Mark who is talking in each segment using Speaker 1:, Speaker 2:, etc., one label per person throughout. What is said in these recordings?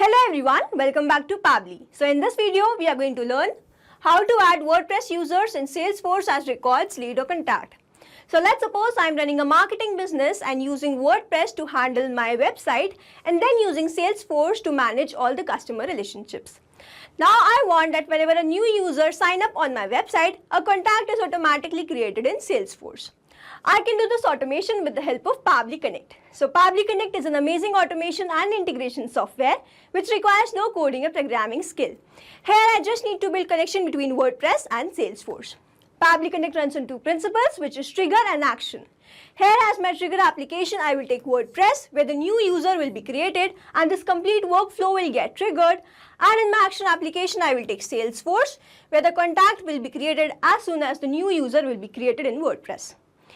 Speaker 1: Hello everyone, welcome back to Pabbly. So in this video, we are going to learn how to add WordPress users in Salesforce as records, lead or contact. So let's suppose I'm running a marketing business and using WordPress to handle my website and then using Salesforce to manage all the customer relationships. Now I want that whenever a new user sign up on my website, a contact is automatically created in Salesforce. I can do this automation with the help of Pabbly Connect. So Pabbly Connect is an amazing automation and integration software which requires no coding or programming skill. Here I just need to build connection between WordPress and Salesforce. Pabbly Connect runs on two principles, which is trigger and action. Here as my trigger application, I will take WordPress where the new user will be created and this complete workflow will get triggered. And in my action application, I will take Salesforce where the contact will be created as soon as the new user will be created in WordPress.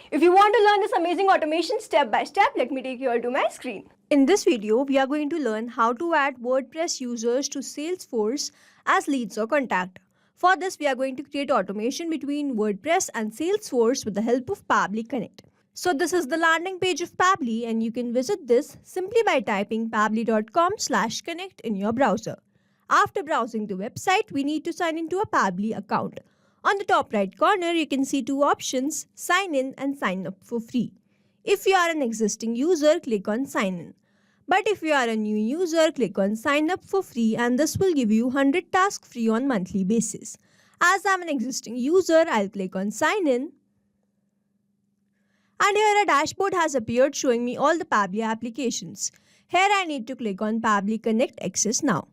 Speaker 1: If you want to learn this amazing automation step by step, let me take you all to my screen. In this video, we are going to learn how to add WordPress users to Salesforce as leads or contact. For this, we are going to create automation between WordPress and Salesforce with the help of Pabbly Connect. So this is the landing page of Pabbly and you can visit this simply by typing pabbly.com/connect in your browser. After browsing the website, we need to sign into a Pabbly account. On the top right corner, you can see two options, sign in and sign up for free. If you are an existing user, click on sign in. But if you are a new user, click on sign up for free and this will give you 100 tasks free on monthly basis. As I'm an existing user, I'll click on sign in. And here a dashboard has appeared showing me all the Pabbly applications. Here I need to click on Pabbly Connect Access Now.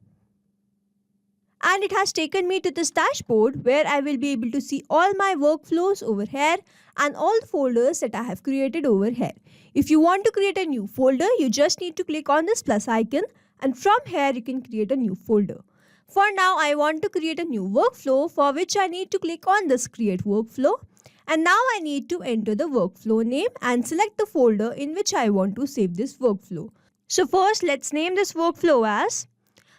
Speaker 1: And it has taken me to this dashboard where I will be able to see all my workflows over here and all the folders that I have created over here. If you want to create a new folder, you just need to click on this plus icon and from here you can create a new folder. For now, I want to create a new workflow for which I need to click on this create workflow. And now I need to enter the workflow name and select the folder in which I want to save this workflow. So first, let's name this workflow as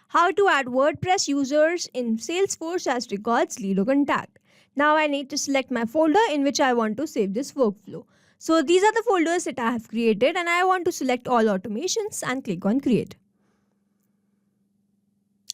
Speaker 1: how to add WordPress users in Salesforce as records, lead or contact. Now I need to select my folder in which I want to save this workflow. So these are the folders that I have created and I want to select all automations and click on create.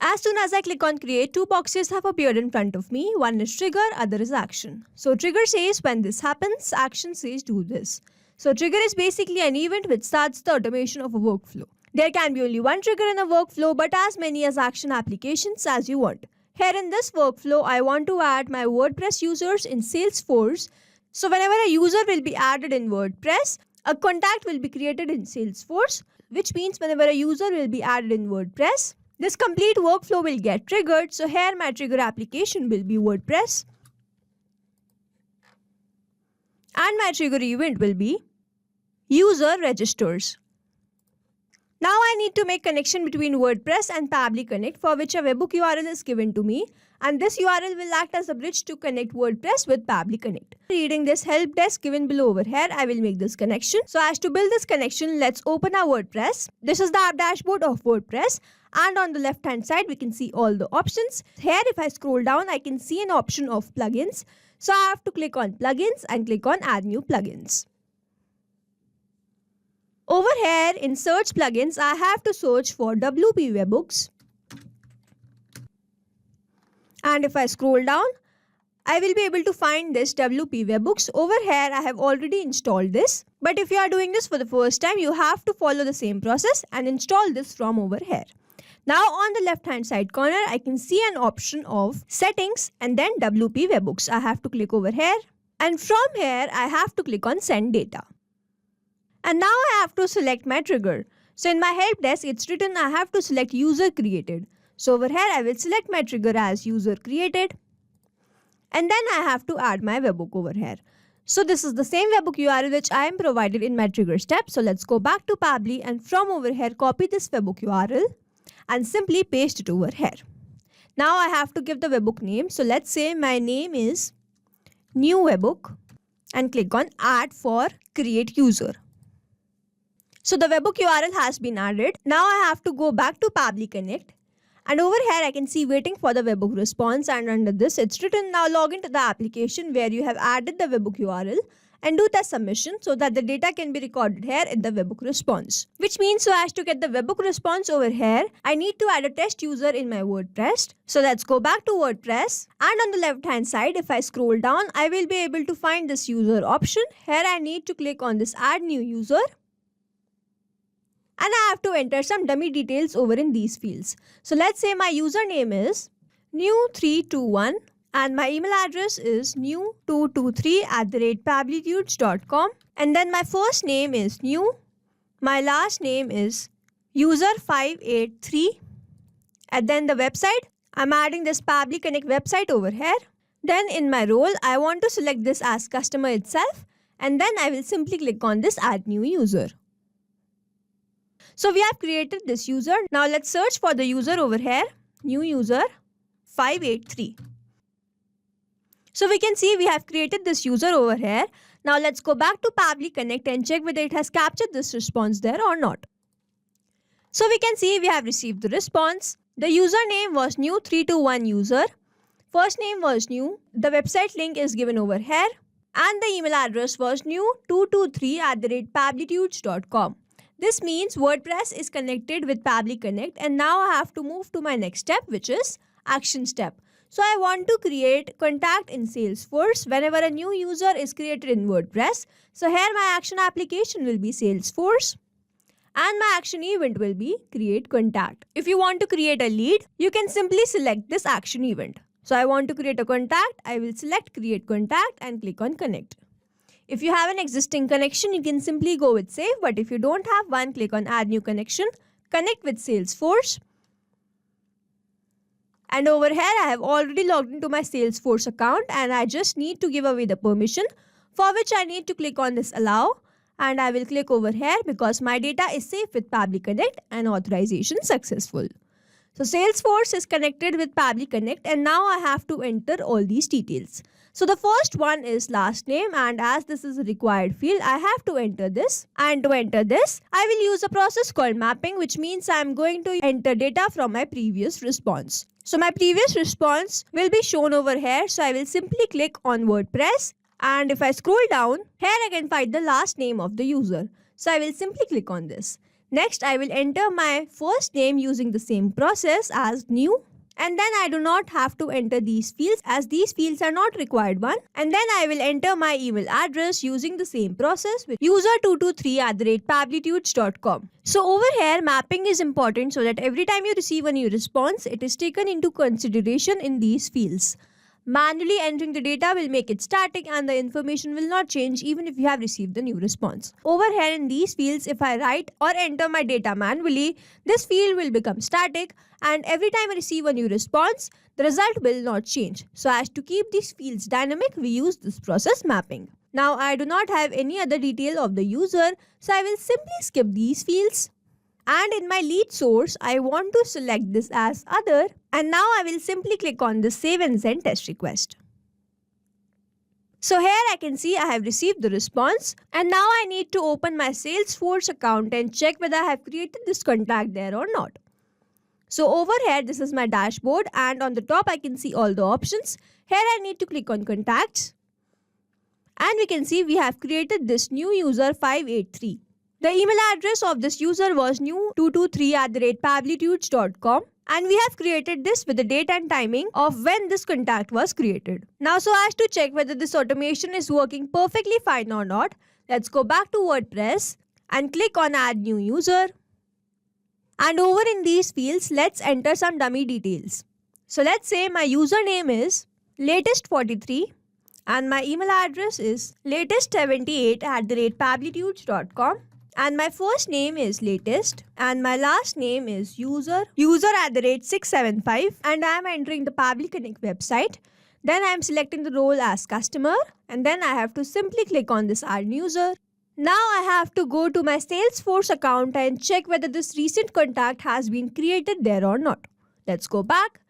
Speaker 1: As soon as I click on create, two boxes have appeared in front of me. One is trigger, other is action. So trigger says when this happens, action says do this. So trigger is basically an event which starts the automation of a workflow. There can be only one trigger in a workflow but as many as action applications as you want. Here in this workflow, I want to add my WordPress users in Salesforce. So whenever a user will be added in WordPress, a contact will be created in Salesforce, which means whenever a user will be added in WordPress, this complete workflow will get triggered. So here my trigger application will be WordPress. And my trigger event will be user registers. Now I need to make connection between WordPress and Pabbly Connect for which a webhook URL is given to me and this URL will act as a bridge to connect WordPress with Pabbly Connect. Reading this help desk given below over here, I will make this connection. So as to build this connection, let's open our WordPress. This is the app dashboard of WordPress and on the left hand side we can see all the options. Here if I scroll down, I can see an option of plugins. So I have to click on plugins and click on add new plugins. Over here in search plugins, I have to search for WP Webhooks. And if I scroll down, I will be able to find this WP Webhooks. Over here, I have already installed this. But if you are doing this for the first time, you have to follow the same process and install this from over here. Now on the left hand side corner, I can see an option of settings and then WP Webhooks. I have to click over here. And from here, I have to click on send data. And now I have to select my trigger. So in my help desk, it's written I have to select user created. So over here, I will select my trigger as user created. And then I have to add my webhook over here. So this is the same webhook URL which I am provided in my trigger step. So let's go back to Pabbly and from over here, copy this webhook URL and simply paste it over here. Now I have to give the webhook name. So let's say my name is new webhook and click on add for create user. So the webhook URL has been added. Now I have to go back to Pabbly Connect. And over here I can see waiting for the webhook response and under this it's written now log into the application where you have added the webhook URL and do the submission so that the data can be recorded here in the webhook response. Which means, so as to get the webhook response over here, I need to add a test user in my WordPress. So let's go back to WordPress, and on the left hand side, if I scroll down, I will be able to find this user option. Here I need to click on this add new user, and I have to enter some dummy details over in these fields. So let's say my username is new321 and my email address is new223@pablitudes.com, and then my first name is new, my last name is user583, and then the website, I'm adding this Pabbly Connect website over here. Then in my role, I want to select this as customer itself, and then I will simply click on this add new user. So we have created this user. Now let's search for the user over here, new user 583. So we can see we have created this user over here. Now let's go back to Pabbly Connect and check whether it has captured this response there or not. So we can see we have received the response. The username was new321 user. First name was new. The website link is given over here. And the email address was new223@pablitudes.com. This means WordPress is connected with Pabbly Connect, and now I have to move to my next step, which is action step. So I want to create contact in Salesforce whenever a new user is created in WordPress. So here my action application will be Salesforce, and my action event will be create contact. If you want to create a lead, you can simply select this action event. So I want to create a contact, I will select create contact and click on connect. If you have an existing connection, you can simply go with save, but if you don't have one, click on add new connection, connect with Salesforce. And over here, I have already logged into my Salesforce account, and I just need to give away the permission, for which I need to click on this allow, and I will click over here because my data is safe with Pabbly Connect and authorization successful. So Salesforce is connected with Pabbly Connect, and now I have to enter all these details. So the first one is last name, and as this is a required field, I have to enter this. And to enter this, I will use a process called mapping, which means I am going to enter data from my previous response. So my previous response will be shown over here. So I will simply click on WordPress, and if I scroll down, here I can find the last name of the user. So I will simply click on this. Next, I will enter my first name using the same process as new. And then I do not have to enter these fields as these fields are not required one. And then I will enter my email address using the same process with user223@pablitudes.com. So over here, mapping is important so that every time you receive a new response, it is taken into consideration in these fields. Manually entering the data will make it static, and the information will not change even if you have received the new response. Over here in these fields, if I write or enter my data manually, this field will become static, and every time I receive a new response, the result will not change. So as to keep these fields dynamic, we use this process mapping. Now I do not have any other detail of the user, so I will simply skip these fields. And in my lead source, I want to select this as other, and now I will simply click on the save and send test request. So here I can see I have received the response, and now I need to open my Salesforce account and check whether I have created this contact there or not. So over here, this is my dashboard, and on the top I can see all the options. Here I need to click on contacts, and we can see we have created this new user 583. The email address of this user was new223@pablitudes.com, and we have created this with the date and timing of when this contact was created. Now, so as to check whether this automation is working perfectly fine or not, let's go back to WordPress and click on add new user. And over in these fields, let's enter some dummy details. So let's say my username is latest43 and my email address is latest78@pablitudes.com. And my first name is latest and my last name is user@675, and I am entering the Pabbly Connect website. Then I am selecting the role as customer, and then I have to simply click on this add user. Now I have to go to my Salesforce account and check whether this recent contact has been created there or not. Let's go back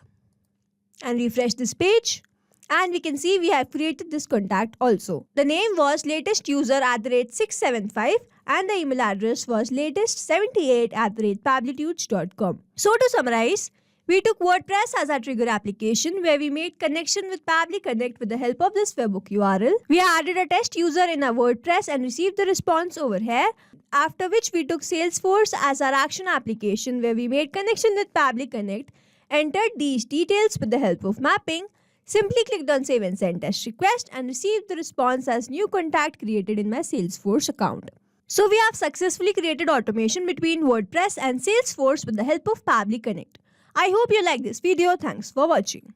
Speaker 1: and refresh this page. And we can see we have created this contact also. The name was latest user@675 and the email address was latest78@pablitudes.com. So to summarize, We took WordPress as our trigger application where we made connection with Pabbly Connect with the help of this webhook URL. We added a test user in our WordPress and received the response over here. After which we took Salesforce as our action application where we made connection with Pabbly Connect, entered these details with the help of mapping, simply clicked on save and send test request and received the response as new contact created in my Salesforce account. So we have successfully created automation between WordPress and Salesforce with the help of Pabbly Connect. I hope you like this video. Thanks for watching.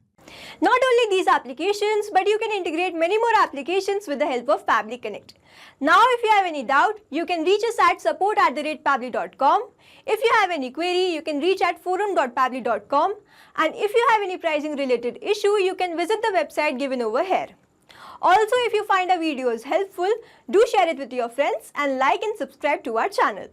Speaker 1: Not only these applications, but you can integrate many more applications with the help of Pabbly Connect. Now, if you have any doubt, you can reach us at support@pabbly.com. If you have any query, you can reach at forum.pabbly.com. And if you have any pricing related issue, you can visit the website given over here. Also, if you find our videos helpful, do share it with your friends and like and subscribe to our channel.